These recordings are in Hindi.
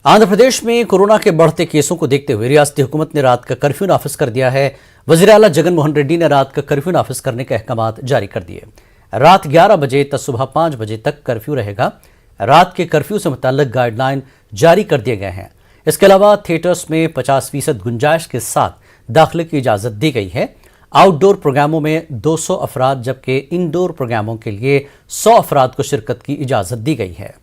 आंध्र प्रदेश में कोरोना के बढ़ते केसों को देखते हुए रियासती हुकूमत ने रात का कर्फ्यू नाफिज कर दिया है। वज़ीर आला जगन मोहन रेड्डी ने रात का कर्फ्यू नाफिज करने के अहकामात जारी कर दिए। रात 11 बजे तक सुबह 5 बजे तक कर्फ्यू रहेगा। रात के कर्फ्यू से मुताल्लिक गाइडलाइन जारी कर दिए गए हैं। इसके अलावा थिएटर्स में 50% गुंजाइश के साथ दाखिले की इजाज़त दी गई है। आउटडोर प्रोग्रामों में 200 अफराद जबकि इनडोर प्रोग्रामों के लिए 100 अफराद को शिरकत की इजाज़त दी गई है।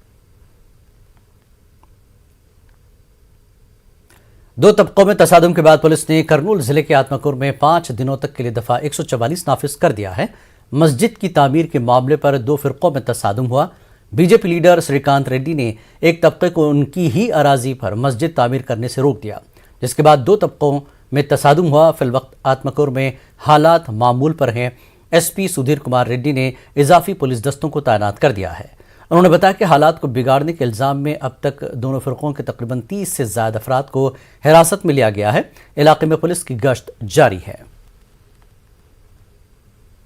दो तबकों में तसादुम के बाद पुलिस ने करनूल जिले के आत्माकुर में 5 दिनों तक के लिए दफा 144 नाफिज कर दिया है। मस्जिद की तामीर के मामले पर 2 फिरकों में तसादुम हुआ। बीजेपी लीडर श्रीकांत रेड्डी ने एक तबके को उनकी ही अराजी पर मस्जिद तामीर करने से रोक दिया, जिसके बाद 2 तबकों में तसादुम हुआ। फिलवक्त आत्माकुर में हालात मामूल पर हैं। एसपी सुधीर कुमार रेड्डी ने इजाफी पुलिस दस्तों को तैनात कर दिया है। उन्होंने बताया कि हालात को बिगाड़ने के इल्जाम में अब तक दोनों फिरकों के तकरीबन 30 से ज्यादा अफराद को हिरासत में लिया गया है। इलाके में पुलिस की गश्त जारी है।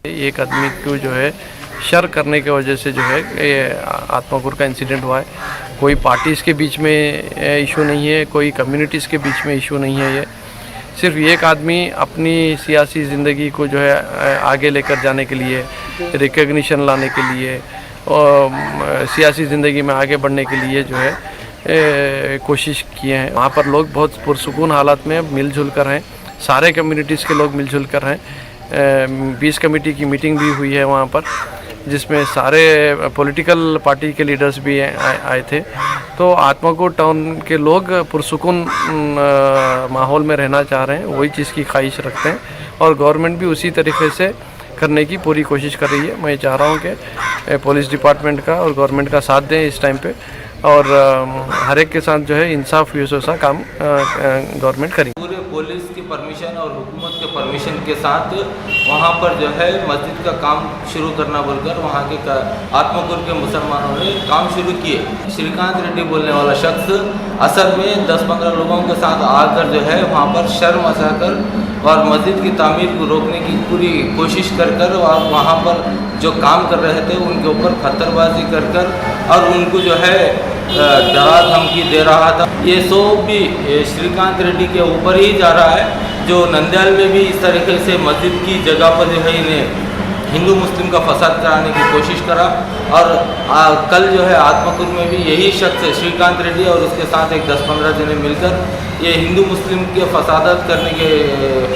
एक आदमी को जो है शर करने की वजह से जो है ये आत्माकुर का इंसिडेंट हुआ है। कोई पार्टीज़ के बीच में इशू नहीं है, कोई कम्युनिटीज़ के बीच में इशू नहीं है। ये सिर्फ एक आदमी अपनी सियासी ज़िंदगी को जो है आगे लेकर जाने के लिए, रिकग्निशन लाने के लिए और सियासी ज़िंदगी में आगे बढ़ने के लिए जो है कोशिश किए हैं। वहाँ पर लोग बहुत पुरसुकून हालात में मिलजुल कर हैं। सारे कम्युनिटीज़ के लोग मिलजुल कर हैं। 20 कमेटी की मीटिंग भी हुई है वहाँ पर, जिसमें सारे पॉलिटिकल पार्टी के लीडर्स भी आए थे। तो आत्माकुर टाउन के लोग पुरसुकून माहौल में रहना चाह रहे हैं, वही चीज़ की ख्वाहिश रखते हैं और गवर्नमेंट भी उसी तरीके से करने की पूरी कोशिश कर रही है। मैं चाह रहा हूँ कि पुलिस डिपार्टमेंट का और गवर्नमेंट का साथ दें इस टाइम पे और हर एक के साथ जो है इंसाफ सा काम गवर्नमेंट करेगी। पूरे पुलिस की परमिशन और हुकूमत के परमिशन के साथ वहाँ पर जो है मस्जिद का काम शुरू करना बोलकर वहाँ के आत्माकुर के मुसलमानों ने काम शुरू किए। श्रीकांत रेड्डी बोलने वाला शख्स असल में 10-15 लोगों के साथ आकर जो है वहाँ पर शर मचाकर और मस्जिद की तामीर को रोकने की पूरी कोशिश कर और वहाँ पर जो काम कर रहे थे उनके ऊपर पत्थरबाजी कर और उनको जो है डरा धमकी दे रहा था। ये सब भी श्रीकांत रेड्डी के ऊपर ही जा रहा है, जो नंद्याल में भी इस तरीके से मस्जिद की जगह पर जो है इन्हें हिंदू मुस्लिम का फसाद कराने की कोशिश करा। और कल जो है आत्माकुर में भी यही शख्स श्रीकांत रेड्डी और उसके साथ एक 10-15 जने मिलकर ये हिंदू मुस्लिम के फसादात करने के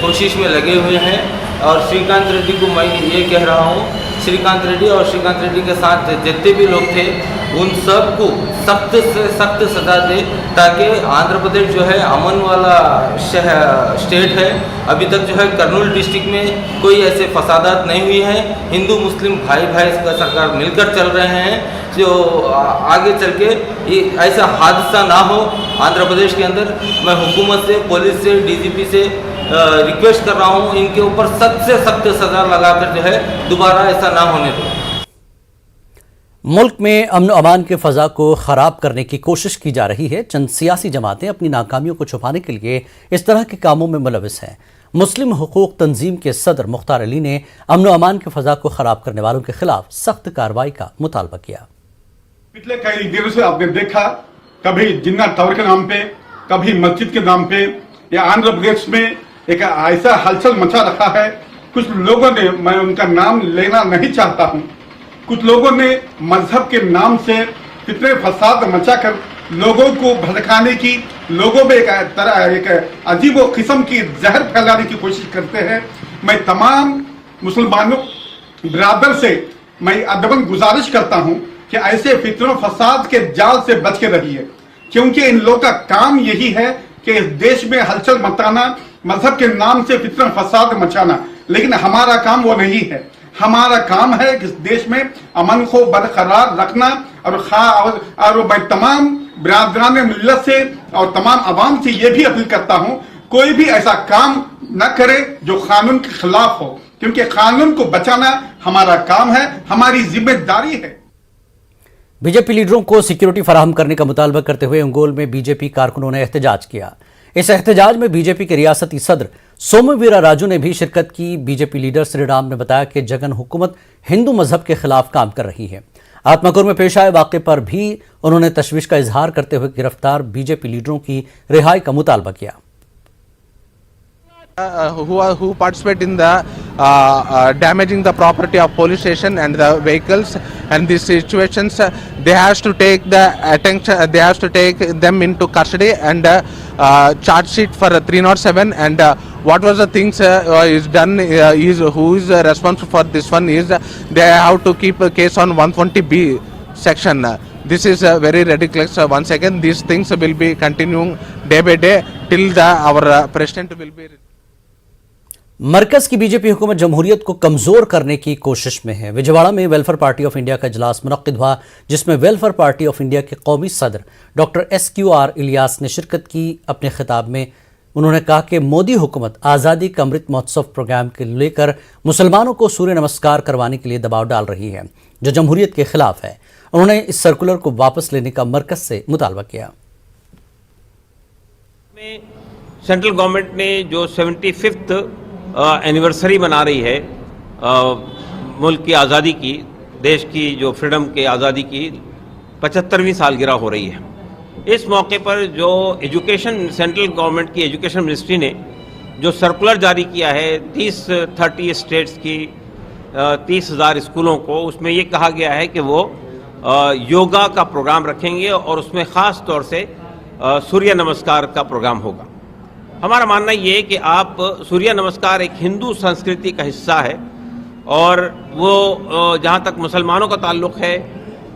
कोशिश में लगे हुए हैं। और श्रीकांत रेड्डी को मैं ये कह रहा हूँ, श्रीकांत रेड्डी और श्रीकांत रेड्डी के साथ जितने भी लोग थे उन सब को सख्त से सख्त सजा दे, ताकि आंध्र प्रदेश जो है अमन वाला स्टेट है। अभी तक जो है करनूल डिस्ट्रिक्ट में कोई ऐसे फसादात नहीं हुए हैं। हिंदू मुस्लिम भाई का सरकार मिलकर चल रहे हैं, जो आगे चल के ऐसा हादसा ना हो आंध्र प्रदेश के अंदर। मैं हुकूमत से, पुलिस से, डीजीपी से रिक्वेस्ट कर रहा हूँ, इनके ऊपर सख्त से सख्त सजा लगाकर जो है दोबारा ऐसा ना होने दो। मुल्क में अमन अमान के फजा को खराब करने की कोशिश की जा रही है। चंद सियासी जमातें अपनी नाकामियों को छुपाने के लिए इस तरह के कामों में मुलविस हैं। मुस्लिम हुकूक तंजीम के सदर मुख्तार अली ने अमन अमान के फजा को खराब करने वालों के खिलाफ सख्त कार्रवाई का मुतालबा किया। पिछले कई दिनों से आपने देखा, कभी जिन्ना टावर के नाम पे, कभी मस्जिद के नाम पे, या आंध्र प्रदेश में एक ऐसा हलचल मचा रखा है। कुछ लोगों ने, मैं उनका नाम लेना नहीं चाहता हूं, कुछ लोगों ने मजहब के नाम से कितने फसाद मचाकर लोगों को भड़काने की, लोगों में एक अजीब व किस्म की जहर फैलाने की कोशिश करते हैं। मैं तमाम मुसलमानों बिरादर से मैं अदबन गुजारिश करता हूं कि ऐसे फितरों फसाद के जाल से बच के रहिए, क्योंकि इन लोगों का काम यही है कि इस देश में हलचल मचाना, मजहब के नाम से फितरों फसाद मचाना। लेकिन हमारा काम वो नहीं है। हमारा काम है कि इस देश में अमन को बरकरार रखना। और मैं तमाम बिरादरान मिल्लत से और तमाम अवाम से ये भी अपील करता हूं, कोई भी ऐसा काम न करे जो कानून के खिलाफ हो, क्योंकि कानून को बचाना हमारा काम है, हमारी जिम्मेदारी है। बीजेपी लीडरों को सिक्योरिटी फराहम करने का मुतालबा करते हुए अंगोल में बीजेपी कारकुनों ने एहतजाज किया। इस एहतजाज में बीजेपी के रियासती सदर सोमवीरा राजू ने भी शिरकत की। बीजेपी लीडर श्रीराम ने बताया कि जगन हुकूमत हिंदू मजहब के खिलाफ काम कर रही है। आत्माकुर में पेश आए वाक़े पर भी उन्होंने तशवीश का इजहार करते हुए गिरफ्तार बीजेपी लीडरों की रिहाई का मुतालबा किया। who participate in the damaging the property of police station and the vehicles, and these situations they has to take the attention, they has to take them into custody and charge sheet for 307, and what was the things is done is who is responsible for this one is they have to keep a case on 120B section. This is very ridiculous. Once again, these things will be continuing day by day till our president will be. मरकज की बीजेपी हुकूमत जमहूरियत को कमजोर करने की कोशिश में है। विजयवाड़ा में वेलफेयर पार्टी ऑफ इंडिया का इजलास मुनक्किद हुआ, जिसमें वेलफेयर पार्टी ऑफ इंडिया के कौमी सदर डॉक्टर SQR इलियास ने शिरकत की। अपने खिताब में उन्होंने कहा कि मोदी हुकूमत आज़ादी का अमृत महोत्सव प्रोग्राम के लेकर मुसलमानों को सूर्य नमस्कार करवाने के लिए दबाव डाल रही है, जो जमहूरियत के खिलाफ है। उन्होंने इस सर्कुलर को वापस लेने का मरकज से मुतालबा किया। सेंट्रल गवर्नमेंट ने जो 75th एनिवर्सरी मना रही है मुल्क की आज़ादी की, देश की जो फ्रीडम के आज़ादी की 75वीं सालगिरह हो रही है। इस मौके पर जो एजुकेशन, सेंट्रल गवर्नमेंट की एजुकेशन मिनिस्ट्री ने जो सर्कुलर जारी किया है 30 स्टेट्स की 30,000 स्कूलों को, उसमें ये कहा गया है कि वो योगा का प्रोग्राम रखेंगे और उसमें ख़ास तौर से सूर्य नमस्कार का प्रोग्राम होगा। हमारा मानना ये है कि आप सूर्य नमस्कार एक हिंदू संस्कृति का हिस्सा है और वो जहाँ तक मुसलमानों का ताल्लुक़ है,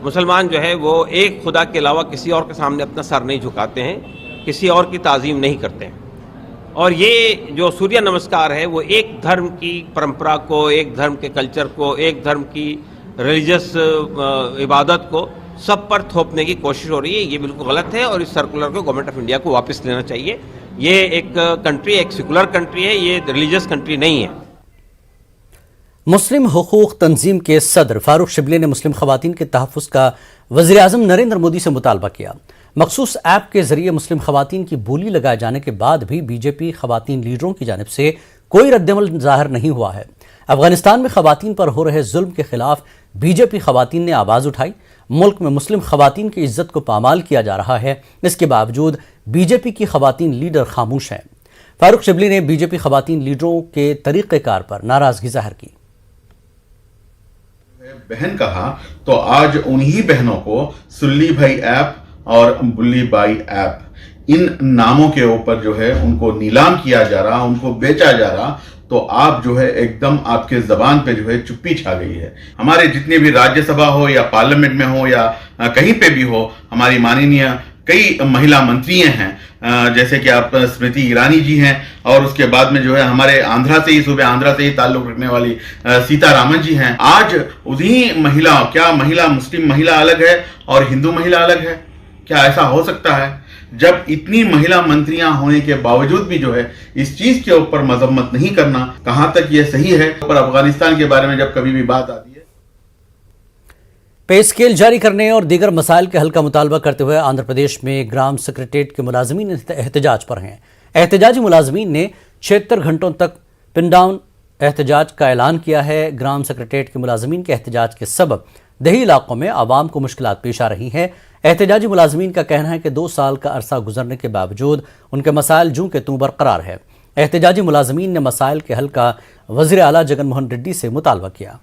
मुसलमान जो है वो एक खुदा के अलावा किसी और के सामने अपना सर नहीं झुकाते हैं, किसी और की ताज़ीम नहीं करते हैं। और ये जो सूर्य नमस्कार है वो एक धर्म की परंपरा को, एक धर्म के कल्चर को, एक धर्म की रिलीजियस इबादत को सब पर थोपने की कोशिश हो रही है। ये बिल्कुल गलत है और इस सर्कुलर को गवर्नमेंट ऑफ इंडिया को वापस लेना चाहिए। ये एक कंट्री, एक सेकुलर कंट्री है, ये रिलीजियस कंट्री नहीं है। मुस्लिम हुकूक तंजीम के सदर फारूक शिबली ने मुस्लिम खवातीन के तहफ़्फ़ुज़ का वज़ीर आज़म नरेंद्र मोदी से मुतालबा किया। मखसूस ऐप के जरिए मुस्लिम खवातीन की बोली लगाए जाने के बाद भी बीजेपी खवातीन लीडरों की जानिब से कोई रद्दमल जाहिर नहीं हुआ है। अफगानिस्तान में खवातीन पर हो रहे जुल्म के खिलाफ बीजेपी खवातीन ने आवाज़ उठाई। मुल्क में मुस्लिम खवातीन की इज्जत को पामाल किया जा रहा है, इसके बावजूद बीजेपी की खवातीन लीडर खामोश हैं। फारूक शिबली ने बीजेपी खवातीन लीडरों के तरीक़ेकार पर नाराजगी जाहिर की। बहन कहा तो आज उन्हीं बहनों को सुल्ली भाई ऐप और बुल्ली बाई ऐप, इन नामों के ऊपर जो है उनको नीलाम किया जा रहा, उनको बेचा जा रहा, तो आप जो है एकदम आपके जबान पे जो है चुप्पी छा गई है। हमारे जितने भी राज्यसभा हो या पार्लियामेंट में हो या कहीं पे भी हो, हमारी माननीय कई महिला मंत्री हैं, जैसे कि आप स्मृति ईरानी जी हैं, और उसके बाद में जो है हमारे आंध्रा से ही, सूबे आंध्रा से ही ताल्लुक रखने वाली सीतारामन जी हैं। आज उन्हीं महिलाओं, क्या महिला, मुस्लिम महिला अलग है और हिंदू महिला अलग है? क्या ऐसा हो सकता है? जब इतनी महिला मंत्रियां होने के बावजूद भी जो है इस चीज के ऊपर मजम्मत नहीं करना, कहां तक ये सही है? पर अफगानिस्तान के बारे में जब कभी भी बात आती है, पे स्केल जारी करने और दीगर मसाइल के हल का मुतालबा करते हुए आंध्र प्रदेश में ग्राम सेक्रेटेरिएट के मुलाजमीन एहतजाज पर हैं। एहतजाजी मुलाजमीन ने 76 घंटों तक पिन डाउन एहतजाज का ऐलान किया है। ग्राम सेक्रेटेरिएट के मुलाजमीन के एहतजाज के सबब दही इलाकों में आवाम को मुश्किलात पेश आ रही हैं। एहतजाजी मुलाजमीन का कहना है कि 2 साल का अरसा गुजरने के बावजूद उनके मसाइल जूं के तूं बरकरार है। एहतजाजी मुलाजमीन ने मसाइल के हल का वज़ीर आला जगन मोहन रेड्डी से मुतालबा किया।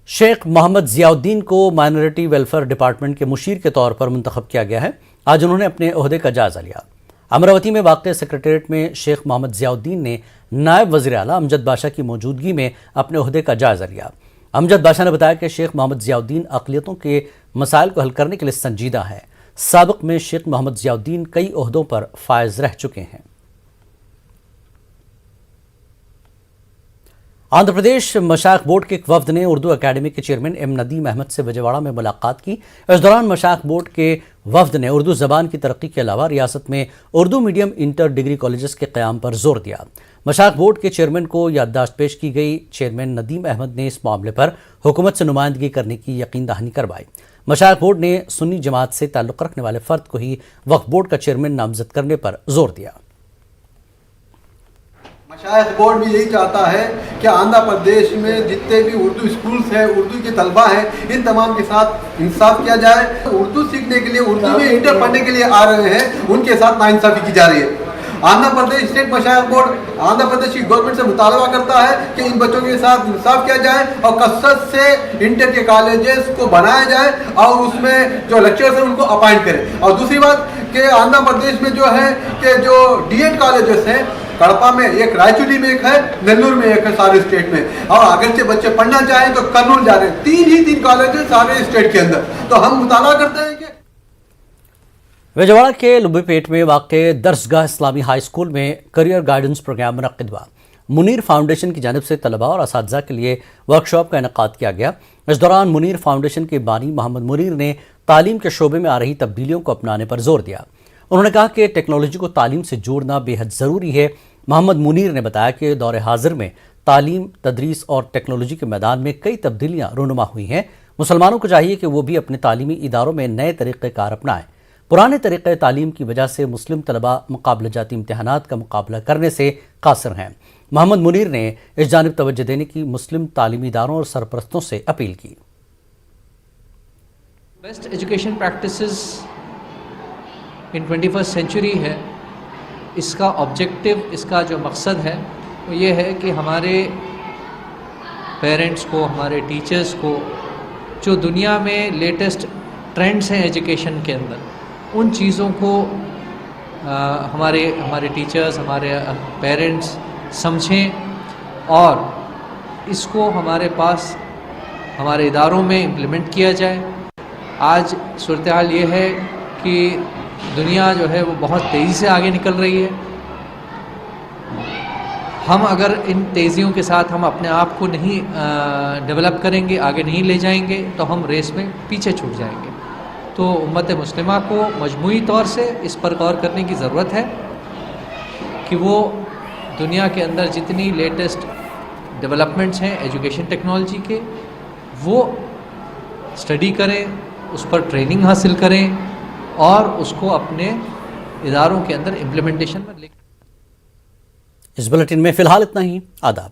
शेख मोहम्मद ज़ियाउद्दीन को माइनॉरिटी वेलफेयर डिपार्टमेंट के मुशीर के तौर पर मुंतखब किया गया है। आज उन्होंने अपने ओहदे का जायजा लिया। अमरावती में वाक़ सेक्रेटेरिएट में शेख मोहम्मद ज़ियाउद्दीन ने नायब वज़ीर आला अमजद बाशा की मौजूदगी में अपने ओहदे का जायजा लिया। अमजद बाशा ने बताया कि शेख मोहम्मद ज़ियाउद्दीन अक़लियतों के मसाइल को हल करने के लिए संजीदा है। साबिक़ में शेख मोहम्मद ज़ियाउद्दीन कई ओहदों पर फायज रह चुके हैं। आंध्र प्रदेश मशाइख बोर्ड के एक वफ्द ने उर्दू अकेडमी के चेयरमैन एम नदीम अहमद से विजयवाड़ा में मुलाकात की। इस दौरान मशाइख बोर्ड के वफ्द ने उर्दू ज़बान की तरक्की के अलावा रियासत में Urdu medium inter degree colleges के क़याम पर जोर दिया। मशाइख बोर्ड के चेयरमैन को याददाश्त पेश की गई। चेयरमैन नदीम अहमद ने इस मामले पर हुकूमत से नुमाइंदगी करने की यकीन दहानी करवाई। मशाइख बोर्ड ने सुन्नी जमात से ताल्लुक़ रखने वाले फ़र्द को ही वक्फ बोर्ड का चेयरमैन नामज़द करने पर जोर दिया। मशाइख बोर्ड भी यही चाहता है कि आंध्र प्रदेश में जितने भी उर्दू स्कूल्स हैं, उर्दू के तलबा हैं, इन तमाम के साथ इंसाफ किया जाए। उर्दू सीखने के लिए, उर्दू में इंटर पढ़ने के लिए आ रहे हैं, उनके साथ नाइंसाफी की जा रही है। आंध्र प्रदेश स्टेट मशाइख बोर्ड आंध्र प्रदेश की गवर्नमेंट से मुतालबा करता है कि इन बच्चों के साथ इंसाफ किया जाए और कसरत से इंटर के कॉलेजेस को बनाया जाए और उसमें जो लेक्चरर्स हैं उनको अपॉइंट करें। और दूसरी बात कि आंध्र प्रदेश में जो है कि जो डीएड कॉलेजेस हैं, कड़पा में एक, रायचूरी में एक है, नेल्लूर में एक है, सारे स्टेट में। और अगर से बच्चे पढ़ना चाहें तो कर्नूल जा रहे हैं। तीन कॉलेज है सारे स्टेट के अंदर। तो हम मुताला करते हैं कि विजयवाड़ा के लुब्बीपेट में वाक़े दरसगाह इस्लामी हाई स्कूल में करियर गाइडेंस प्रोग्राम मुनक़्क़िद हुआ। मुनीर फाउंडेशन की जानिब से तलबा और असातिज़ा के लिए वर्कशॉप का इनेकाद किया गया। इस दौरान मुनीर फाउंडेशन के बानी मोहम्मद मुनीर ने तालीम के शोबे में आ रही तब्दीलियों को अपनाने पर जोर दिया। उन्होंने कहा कि टेक्नोलॉजी को तालीम से जोड़ना बेहद ज़रूरी है। मोहम्मद मुनीर ने बताया कि दौर हाजिर में तालीम, तदरीस और टेक्नोलॉजी के मैदान में कई तब्दीलियाँ रूनुमा हुई हैं। मुसलमानों को चाहिए कि वो भी अपने तालीमी इदारों में नए तरीक़ेकार अपनाएं। पुराने तरीक़े तालीम की वजह से मुस्लिम तलबा मुकाबला जाती इम्तहानात का मुकाबला करने से कासिर हैं। मोहम्मद मुनीर ने इस जानिब तवज्जो देने की मुस्लिम तालीमी इदारों और सरपरस्तों से अपील की। Best education practices in 21st century है, इसका ऑब्जेक्टिव, इसका जो मकसद है वो ये है कि हमारे पेरेंट्स को, हमारे टीचर्स को जो दुनिया में लेटेस्ट ट्रेंड्स हैं एजुकेशन के अंदर, उन चीज़ों को हमारे टीचर्स, हमारे पेरेंट्स समझें और इसको हमारे पास, हमारे इदारों में इम्प्लीमेंट किया जाए। आज सूरत हाल ये है कि दुनिया जो है वो बहुत तेज़ी से आगे निकल रही है। हम अगर इन तेज़ियों के साथ हम अपने आप को नहीं डेवलप करेंगे, आगे नहीं ले जाएंगे, तो हम रेस में पीछे छूट जाएंगे। तो उम्मत मुस्लिमा को मजमूई तौर से इस पर गौर करने की ज़रूरत है कि वो दुनिया के अंदर जितनी लेटेस्ट डेवलपमेंट्स हैं एजुकेशन टेक्नोलॉजी के, वो स्टडी करें, उस पर ट्रेनिंग हासिल करें और उसको अपने इदारों के अंदर इम्प्लीमेंटेशन में ले। इस बुलेटिन में फ़िलहाल इतना ही। आदाब।